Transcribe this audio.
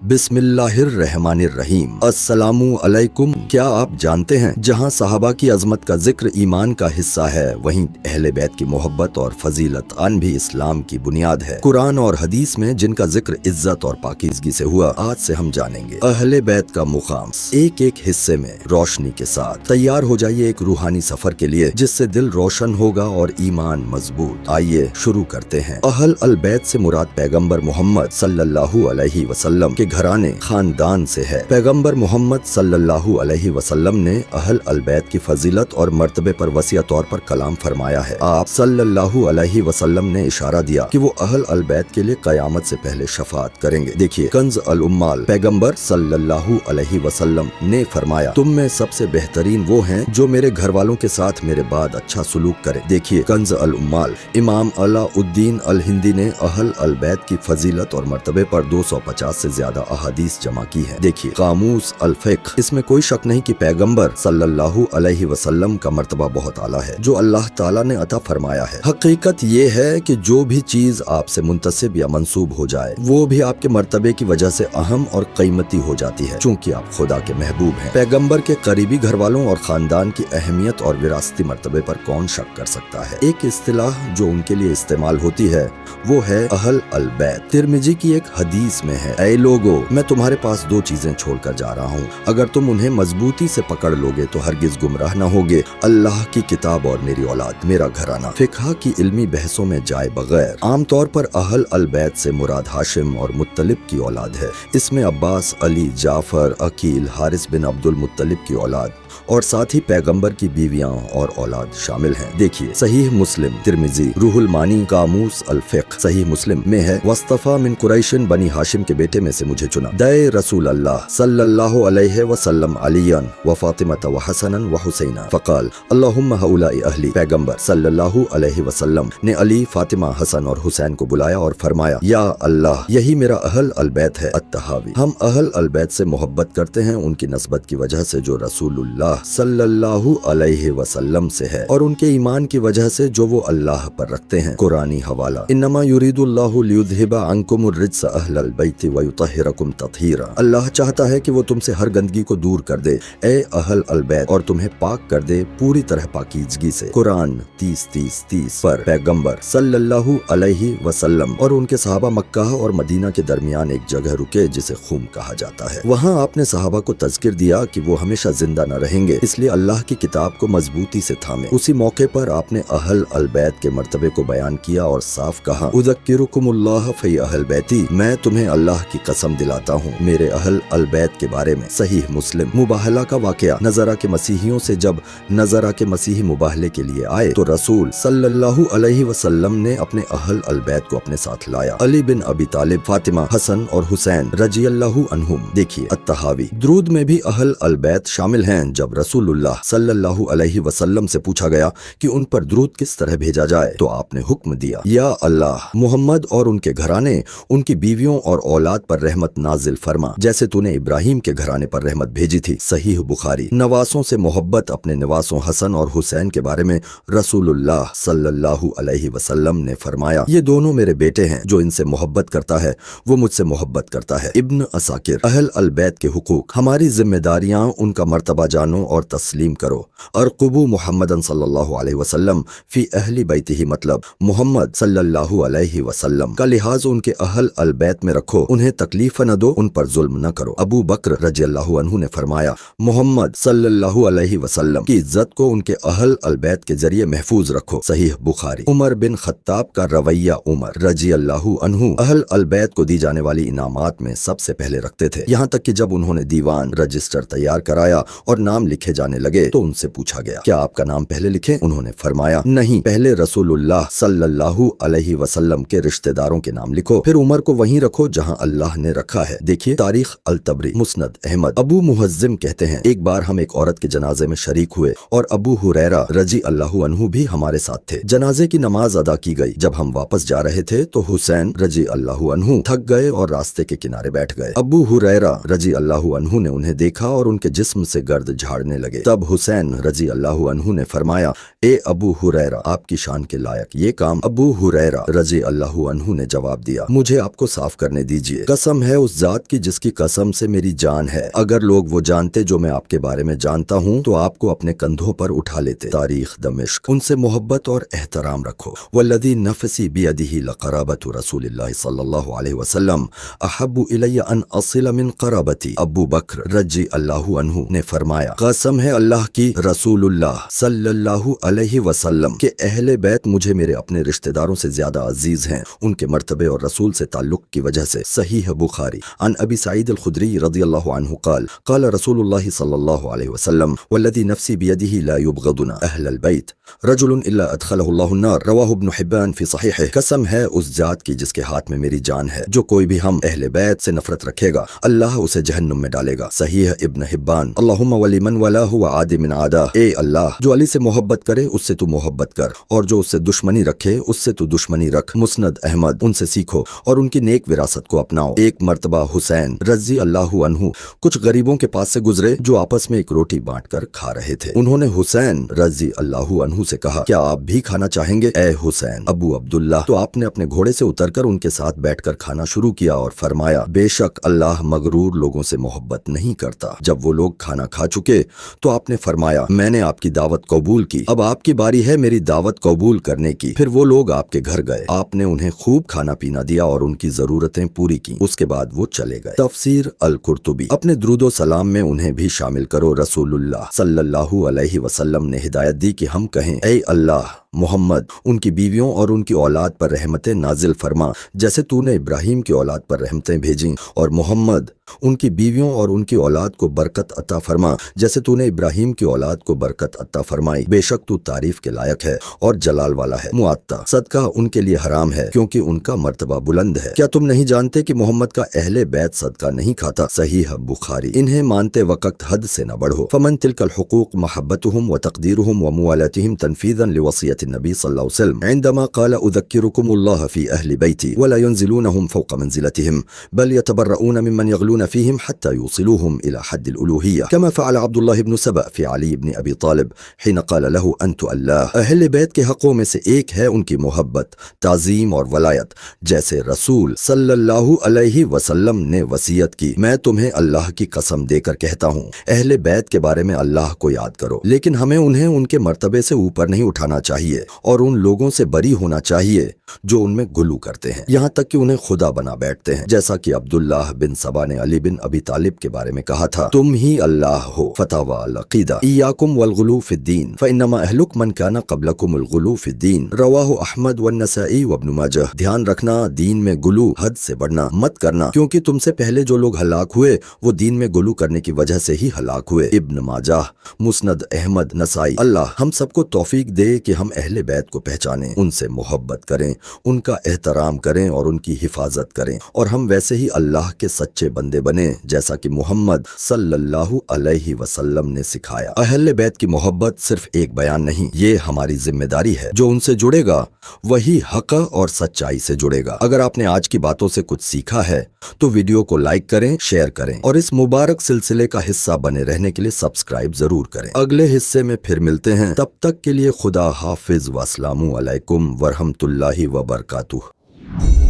बिस्मिल्लाहिर्रहमानिर्रहीम। अस्सलामु अलैकुम। क्या आप जानते हैं जहां सहाबा की अजमत का जिक्र ईमान का हिस्सा है, वहीं अहले बैत की मोहब्बत और फजीलत आन भी इस्लाम की बुनियाद है। कुरान और हदीस में जिनका जिक्र इज्जत और पाकीज़गी से हुआ, आज से हम जानेंगे अहले बैत का मुकाम। एक एक हिस्से में रोशनी के साथ तैयार हो जाइए एक रूहानी सफर के लिए, जिससे दिल रोशन होगा और ईमान मजबूत। आइए शुरू करते हैं। अहल अल बैत से मुराद पैगम्बर मोहम्मद सल्लल्लाहु अलैहि वसल्लम के घराने खानदान से है। पैगम्बर मोहम्मद सल्लल्लाहु अलैहि वसल्लम ने अहल अल बैत की फजीलत और मर्तबे पर वसीअ तौर पर कलाम फरमाया है। आप सल्लल्लाहु अलैहि वसल्लम ने इशारा दिया कि वो अहल अल बैत के लिए कयामत से पहले शफाअत करेंगे। देखिए, कंज अल उम्माल पैगम्बर सल्लल्लाहु अलैहि वसल्लम ने फरमाया, तुम में सबसे बेहतरीन वो हैं जो मेरे घर वालों के साथ मेरे बाद अच्छा सुलूक करे। देखिए, कंज अल उम्माल। इमाम अलाउद्दीन अल हिंदी ने अहल अल बैत की फजीलत और मर्तबे पर 250 से ज्यादा अहादीस जमा की है। देखिए, कामूस अल फिक्र। इसमें कोई शक नहीं कि पैगम्बर सल्लल्लाहु अलैहि वसल्लम का मर्तबा बहुत आला है जो अल्लाह ताला ने अता फरमाया है। हकीकत ये है कि जो भी चीज आपसे मुंतसिब या मंसूब हो जाए, वो भी आपके मर्तबे की वजह से अहम और कीमती हो जाती है, चूँकि आप खुदा के महबूब हैं। पैगम्बर के करीबी घर वालों और खानदान की अहमियत और विरासती मर्तबे पर कौन शक कर सकता है। एक इस्तिलाह जो उनके लिए इस्तेमाल होती है वो है अहल अल बैत। तिरमिजी की एक हदीस में है, ऐ लोगो, मैं तुम्हारे पास दो चीजें छोड़कर जा रहा हूँ, अगर तुम उन्हें मजबूती से पकड़ लोगे तो हरगिज गुमराह न होगे। अल्लाह की किताब और मेरी औलाद, मेरा घराना। फिकहा की इल्मी बहसों में जाए बगैर आमतौर पर अहल अल बैत से मुराद हाशिम और मुत्तलिब की औलाद है। इसमें अब्बास, अली, जाफर, अकील, हारिस बिन अब्दुल मुत्तलिब की औलाद और साथ ही पैगंबर की बीवियां और औलाद शामिल हैं। देखिए, सहीह मुस्लिम, तिरमिजी, रूहुल मानी, कामूस अल फिक्र। सहीह मुस्लिम में है, वस्तफा मिन कुरैशिन बनी हाशिम के बेटे में से मुझे चुना। दए रसूल अल्लाह सल्लल्लाहु अलैहि वसल्लम अलियन व फातिमत व हसनन व हुसैना फकाल अल्लाहुम्मा हउलाई अहली। पैगंबर सल्लल्लाहु अलैहि वसल्लम ने अली, फातिमा, हसन और हुसैन को बुलाया और फरमाया, या अल्लाह, यही मेरा अहल अल बैत है। अत्तहावी। हम अहल अल बैत से मोहब्बत करते हैं उनकी नस्बत की वजह से जो रसूलुल्लाह सल्लल्लाहु अलैहि वसल्लम से है और उनके ईमान की वजह से जो वो अल्लाह पर रखते हैं। कुरानी हवाला, इन्नमा युरीदुल्लाहु लियुज़हिबा अन्कुमुर रिज्स अहलल बैति व युतहिरकुम तत्हीरा। अल्लाह चाहता है कि वो तुमसे हर गंदगी को दूर कर दे, ए अहल अल बैत, और तुम्हें पाक कर दे पूरी तरह पाकीज़गी से। कुरान 30:30 पर पैगंबर सल्लल्लाहु अलैहि वसल्लम और उनके सहाबा मक्का और मदीना के दरमियान एक जगह रुके जिसे खूम कहा जाता है। वहाँ आपने सहाबा को तज़किर दिया कि वो हमेशा जिंदा न रहेंगे, इसलिए अल्लाह की किताब को मजबूती से थामे। उसी मौके पर आपने अहल अल बैत के मर्तबे को बयान किया और साफ कहा, उज़क्किरुकुमुल्लाह फी अहल बैती, मैं तुम्हें अल्लाह की कसम दिलाता हूँ मेरे अहल अल बैत के बारे में। सहीह मुस्लिम। मुबाहला का वाकया। नजरा के मसीहियों से जब नजरा के मसीही मुबाहले के लिए आए तो रसूल सल्लल्लाहु अलैहि वसल्लम ने अपने अहल अल बैत को अपने साथ लाया। अली बिन अबी तालिब, फातिमा, हसन और हुसैन रज़ियल्लाहु अन्हुम। देखिए, अत्तहावी। द्रूद में भी अहल अल बैत शामिल हैं। जब रसूलुल्लाह सल्लल्लाहु अलैहि वसल्लम से पूछा गया कि उन पर द्रूद किस तरह भेजा जाए तो आपने हुक्म दिया, या अल्लाह, मोहम्मद और उनके घराने, उनकी बीवियों और औलाद पर रहमत नाजिल फरमा, जैसे तूने इब्राहिम के घराने पर रहमत भेजी थी। सहीह बुखारी। नवासों से मोहब्बत। अपने नवासों हसन और हुसैन के बारे में रसूलुल्लाह सल्लल्लाहु अलैहि वसल्लम ने फरमाया, ये दोनों मेरे बेटे हैं, जो इनसे मोहब्बत करता है वो मुझसे मोहब्बत करता है। इब्न असाकिर। अहल अल बैत के हुकूक। हमारी जिम्मेदारियां उनका मर्तबा जानो और तस्लीम करो। अरकुबू मुहम्मदन सल्लल्लाहु अलैहि वसल्लम फी अहली बैतिही, मतलब मोहम्मद सल्लल्लाहु अलैहि वसल्लम का लिहाज उनके अहल अल बैत में रखो, उन्हें तकलीफ न दो, उन पर जुल्म न करो। अबू बकर रज़ियल्लाहु अन्हु ने फरमाया, मोहम्मद सल्लल्लाहु अलैहि वसल्लम की इज्जत को उनके अहल अल बैत के जरिए महफूज रखो। सहीह बुखारी। उमर बिन खत्ताब का रवैया। उमर रज़ियल्लाहु अन्हु अहल अल बैत को दी जाने वाली इनामात में सबसे पहले रखते थे, यहाँ तक कि जब उन्होंने दीवान रजिस्टर तैयार कराया और नाम लिखे जाने लगे तो उनसे पूछा गया, क्या आपका नाम पहले लिखें? उन्होंने फरमाया, नहीं, पहले रसूलुल्लाह सल्लल्लाहु अलैहि वसल्लम के रिश्तेदारों के नाम लिखो, फिर उमर को वहीं रखो जहां अल्लाह ने रखा है। देखिए, तारीख अल तबरी, मुस्नद अहमद। अबू मुहज्जिम कहते हैं, एक बार हम एक औरत के जनाजे में शरीक हुए और अबू हुरैरा रज़ियल्लाहु अन्हु भी हमारे साथ थे। जनाजे की नमाज अदा की गई। जब हम वापस जा रहे थे तो हुसैन रज़ियल्लाहु अन्हु थक गए और रास्ते के किनारे बैठ गए। अबू हुरैरा रज़ियल्लाहु अन्हु ने उन्हें देखा और उनके जिस्म से गर्द झाड़ झाड़ने लगे। तब हुसैन रजी अल्लाह अन्हु ने फरमाया, ए अबू हुरैरा, आपकी शान के लायक ये काम। अबू हुरैरा रजी अल्लाह अन्हु ने जवाब दिया, मुझे आपको साफ करने दीजिए। कसम है उस जात की जिसकी कसम से मेरी जान है, अगर लोग वो जानते जो मैं आपके बारे में जानता हूँ तो आपको अपने कंधों पर उठा लेते। तारीख दमिश्क। उनसे मोहब्बत और एहतराम रखो। वल्लज़ी नफ़सी बियदिही लक़राबतु रसूलिल्लाह सल्लल्लाहु अलैहि वसल्लम अहब्बु इलय्या अन असिल मिन क़राबती। अबू बकर रजी अल्लाहु अन्हु ने फरमाया, कसम है अल्लाह की, रसूलुल्लाह सल्लल्लाहु अलैहि वसल्लम के अहले बैत मुझे मेरे अपने रिश्तेदारों से ज्यादा अजीज हैं, उनके मर्तबे और रसूल से ताल्लुक की वजह से। सहीह बुखारी। अन अबी सईद अल खुदरी रज़ियल्लाहु अन्हु क़ाल क़ाल रसूलुल्लाह सल्लल्लाहु अलैहि वसल्लम वल्लज़ी नफ़्सी बियदिही ला युबग़दुना अहलल बैत रजुलन इल्ला अदख़लहु अल्लाहु अन्नार। रवाहु इब्न हिब्बान फ़ी सहीहिह। कसम है उस जात की जिसके हाथ में मेरी जान है, जो कोई भी हम अहले बैत से नफरत रखेगा अल्लाह उसे जहन्नुम में डालेगा। सहीह इब्न हिब्बान। अल्लाहुम्मा वली मन वलाहु व आदि मिन आदा। ए अल्लाह, जो अली से मोहब्बत करे उससे तू मोहब्बत कर, और जो उससे दुश्मनी रखे उससे तू दुश्मनी रख। मुस्नद अहमद। उनसे सीखो और उनकी नेक विरासत को अपनाओ। एक मर्तबा हुसैन रजी अल्लाह अन्हु कुछ गरीबों के पास से गुजरे जो आपस में एक रोटी बांटकर खा रहे थे। उन्होंने हुसैन रजी अल्लाह अन्हु से कहा, क्या आप भी खाना चाहेंगे? ए हुसैन अबू अब्दुल्लाह। तो आपने अपने घोड़े से उतरकर उनके साथ बैठकर खाना शुरू किया और फरमाया, बेशक अल्लाह मगरूर लोगों से मोहब्बत नहीं करता। जब वो लोग खाना खा चुके तो आपने फरमाया, मैंने आपकी दावत कबूल की, अब आपकी बारी है मेरी दावत कबूल करने की। फिर वो लोग आपके घर गए, आपने उन्हें खूब खाना पीना दिया और उनकी जरूरतें पूरी की। उसके बाद वो चले गए। तफसीर अल कुर्तुबी। अपने दुरूदो सलाम में उन्हें भी शामिल करो। रसूलुल्लाह सल्लल्लाहु अलैहि वसल्लम ने हिदायत दी कि हम कहें, ऐ अल्लाह, मोहम्मद उनकी बीवियों और उनकी औलाद पर रहमतें नाजिल फरमा, जैसे तूने इब्राहीम की औलाद पर रहमतें भेजीं, और मोहम्मद उनकी बीवियों और उनकी औलाद को बरकत अता फरमा, जैसे तूने इब्राहीम की औलाद को बरकत अता फरमाई। बेशक तू तारीफ के लायक है और जलाल वाला है। मुआत्ता। सदका उनके लिए हराम है क्योंकि उनका मर्तबा बुलंद है। क्या तुम नहीं जानते कि मोहम्मद का अहले बैत सदका नहीं खाता? सहीह बुखारी। इन्हें मानते वक्त हद से न बढ़ो। फमन तिलकल हुकूक महब्बतुहुम व तक़दीरुहुम व मुवालतिहिम तनफीज़न लिवसियत नबी सल्लल्लाहु अलैहि वसल्लम इंदमा क़ाल उज़क्किरुकुमुल्लाह फ़ी अहलि बैती वला यंज़िलूनहुम फ़ौक़ मंज़िलतिहिम बल यतबर्रऊन मिम्मन यग़लून फ़ीहिम हत्ता युसिलूहुम इला हद्दिल उलूहिय्या कमा फ़अल अब्दुल्लाह इब्न सबअ फ़ी अली इब्न अबी तालिब हिन क़ाल लहू अंतु अल्लाह। अहले बैत के हक़ों में से एक है उनकी मोहब्बत, ताज़ीम और वलायत, जैसे रसूल सल्लल्लाहु अलैहि वसल्लम ने वसीयत की। मैं तुम्हें अल्लाह की कसम देकर कहता हूँ, अहले बैत के बारे में अल्लाह को याद करो, लेकिन हमें उन्हें उनके मर्तबे से ऊपर नहीं उठाना चाहिए और उन लोगों से बरी होना चाहिए जो उनमें गुलू करते हैं, यहाँ तक कि उन्हें खुदा बना बैठते हैं, जैसा कि अब्दुल्लाह बिन सबा ने अली बिन अबी तालिब के बारे में कहा था, तुम ही अल्लाह हो। फतावा अल अक़ीदा। इय्याकुम वल गुलू फ़िद्दीन फ़इन्नमा अहलुक मन काना क़ब्लकुमुल गुलू फ़िद्दीन। रवाहु अहमद व नसाई व इब्न माजाह। ध्यान रखना, दीन में गुलू, हद से बढ़ना मत करना, क्योंकि तुमसे पहले जो लोग हलाक हुए वो दीन में गुलू करने की वजह से ही हलाक हुए। इब्न माजाह। मुस्नद अहमद नसाई। अल्लाह हम सबको तौफीक दे कि हम अहले बैत को पहचानें, उनसे मोहब्बत करें, उनका एहतराम करें और उनकी हिफाजत करें, और हम वैसे ही अल्लाह के सच्चे बंदे बने जैसा कि मोहम्मद सल्लल्लाहु अलैहि वसल्लम ने सिखाया। अहले बैत की मोहब्बत सिर्फ एक बयान नहीं, ये हमारी जिम्मेदारी है। जो उनसे जुड़ेगा वही हक और सच्चाई से जुड़ेगा। अगर आपने आज की बातों से कुछ सीखा है तो वीडियो को लाइक करें, शेयर करें और इस मुबारक सिलसिले का हिस्सा बने रहने के लिए सब्सक्राइब जरूर करें। अगले हिस्से में फिर मिलते हैं, तब तक के लिए खुदा हाफिज व अस्सलामु अलैकुम व रहमतुल्लाहि व बरकातुहू।